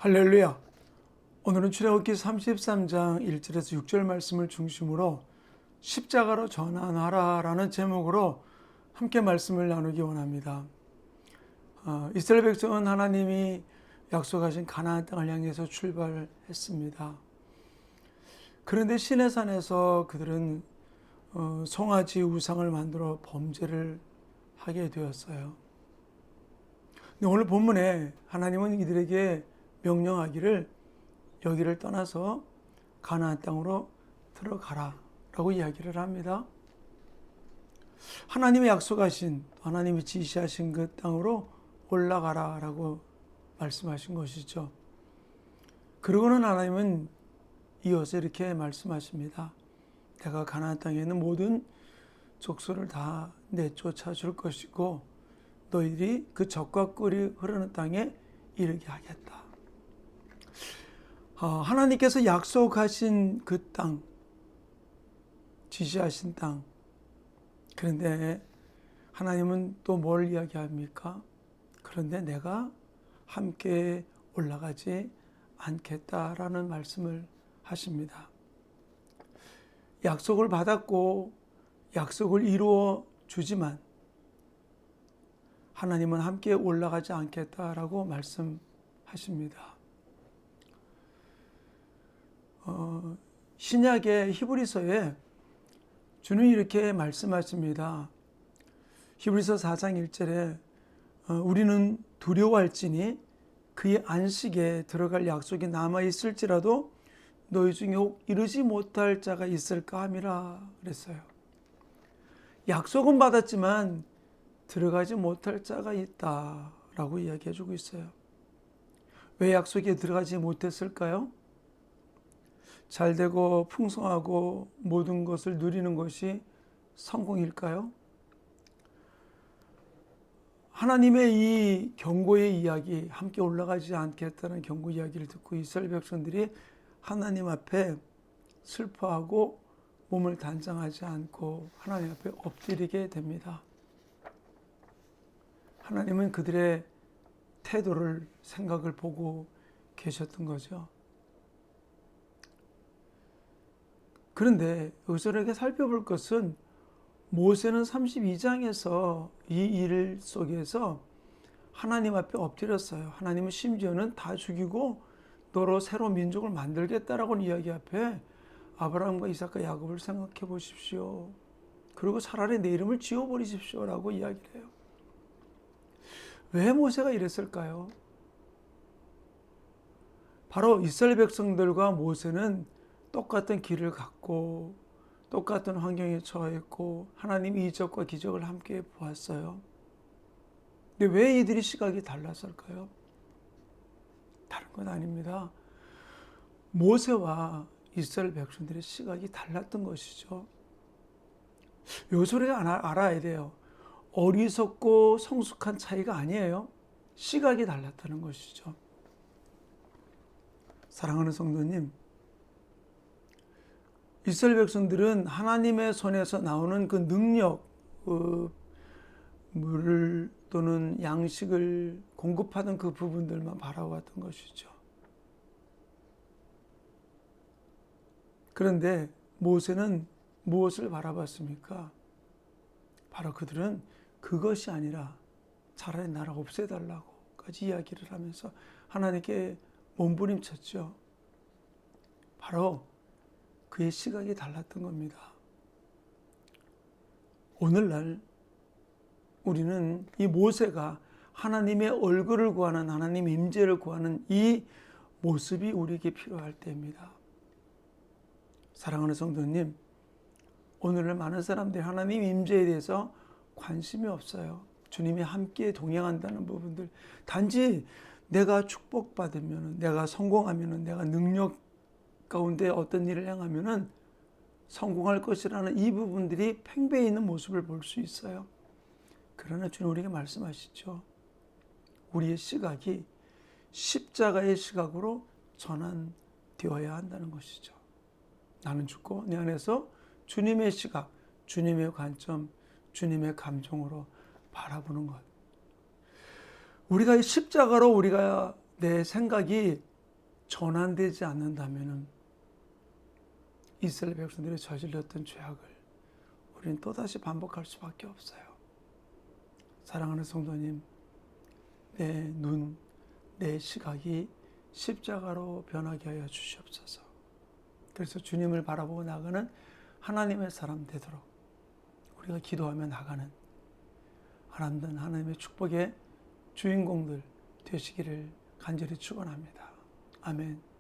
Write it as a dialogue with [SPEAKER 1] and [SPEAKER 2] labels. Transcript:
[SPEAKER 1] 할렐루야. 오늘은 출애굽기 33장 1절에서 6절 말씀을 중심으로 십자가로 전환하라라는 제목으로 함께 말씀을 나누기 원합니다. 이스라엘 백성은 하나님이 약속하신 가나안 땅을 향해서 출발했습니다. 그런데 시내산에서 그들은 송아지 우상을 만들어 범죄를 하게 되었어요. 근데 오늘 본문에 하나님은 이들에게 명령하기를 여기를 떠나서 가나안 땅으로 들어가라 라고 이야기를 합니다. 하나님이 약속하신, 하나님이 지시하신 그 땅으로 올라가라 라고 말씀하신 것이죠. 그러고는 하나님은 이어서 이렇게 말씀하십니다. 내가 가나안 땅에 있는 모든 족속을 다 내쫓아 줄 것이고 너희들이 그 젖과 꿀이 흐르는 땅에 이르게 하겠다. 하나님께서 약속하신 그 땅, 지시하신 땅. 그런데 하나님은 또 뭘 이야기합니까? 그런데 내가 함께 올라가지 않겠다라는 말씀을 하십니다. 약속을 받았고 약속을 이루어 주지만 하나님은 함께 올라가지 않겠다라고 말씀하십니다. 신약의 히브리서에 주는 이렇게 말씀하십니다. 히브리서 4장 1절에 우리는 두려워할지니 그의 안식에 들어갈 약속이 남아있을지라도 너희 중에 혹 이르지 못할 자가 있을까 함이라 그랬어요. 약속은 받았지만 들어가지 못할 자가 있다라고 이야기해 주고 있어요. 왜 약속에 들어가지 못했을까요? 잘되고 풍성하고 모든 것을 누리는 것이 성공일까요? 하나님의 이 경고의 이야기, 함께 올라가지 않겠다는 경고 이야기를 듣고 이스라엘 백성들이 하나님 앞에 슬퍼하고 몸을 단장하지 않고 하나님 앞에 엎드리게 됩니다. 하나님은 그들의 태도를, 생각을 보고 계셨던 거죠. 그런데 여기서 이렇게 살펴볼 것은 모세는 32장에서 이 일 속에서 하나님 앞에 엎드렸어요. 하나님은 심지어는 다 죽이고 너로 새로운 민족을 만들겠다라고 이야기 앞에 아브라함과 이삭과 야곱을 생각해 보십시오. 그리고 차라리 내 이름을 지워버리십시오 라고 이야기를 해요. 왜 모세가 이랬을까요? 바로 이스라엘 백성들과 모세는 똑같은 길을 갔고 똑같은 환경에 처했고 하나님이 이적과 기적을 함께 보았어요. 근데 왜 이들이 시각이 달랐을까요? 다른 건 아닙니다. 모세와 이스라엘 백성들의 시각이 달랐던 것이죠. 여기서 우리가 알아야 돼요. 어리석고 성숙한 차이가 아니에요. 시각이 달랐다는 것이죠. 사랑하는 성도님, 이스라엘 백성들은 하나님의 손에서 나오는 그 능력, 물 또는 양식을 공급하던 그 부분들만 바라왔던 것이죠. 그런데 모세는 무엇을 바라봤습니까? 바로 그들은 그것이 아니라 차라리 나를 없애달라고까지 이야기를 하면서 하나님께 몸부림쳤죠. 바로 그의 시각이 달랐던 겁니다. 오늘날 우리는 이 모세가 하나님의 얼굴을 구하는, 하나님의 임재를 구하는 이 모습이 우리에게 필요할 때입니다. 사랑하는 성도님, 오늘날 많은 사람들이 하나님 임재에 대해서 관심이 없어요. 주님이 함께 동행한다는 부분들, 단지 내가 축복받으면, 내가 성공하면, 내가 능력 가운데 어떤 일을 행하면 성공할 것이라는 이 부분들이 팽배해 있는 모습을 볼 수 있어요. 그러나 주님 우리에게 말씀하시죠. 우리의 시각이 십자가의 시각으로 전환되어야 한다는 것이죠. 나는 죽고 내 안에서 주님의 시각, 주님의 관점, 주님의 감정으로 바라보는 것. 우리가 이 십자가로 우리가 내 생각이 전환되지 않는다면은 이스라엘 백성들이 저질렀던 죄악을 우리는 또다시 반복할 수밖에 없어요. 사랑하는 성도님, 내 눈, 내 시각이 십자가로 변하게 하여 주시옵소서. 그래서 주님을 바라보고 나가는 하나님의 사람 되도록 우리가 기도하며 나가는 하나님의 축복의 주인공들 되시기를 간절히 축원합니다. 아멘.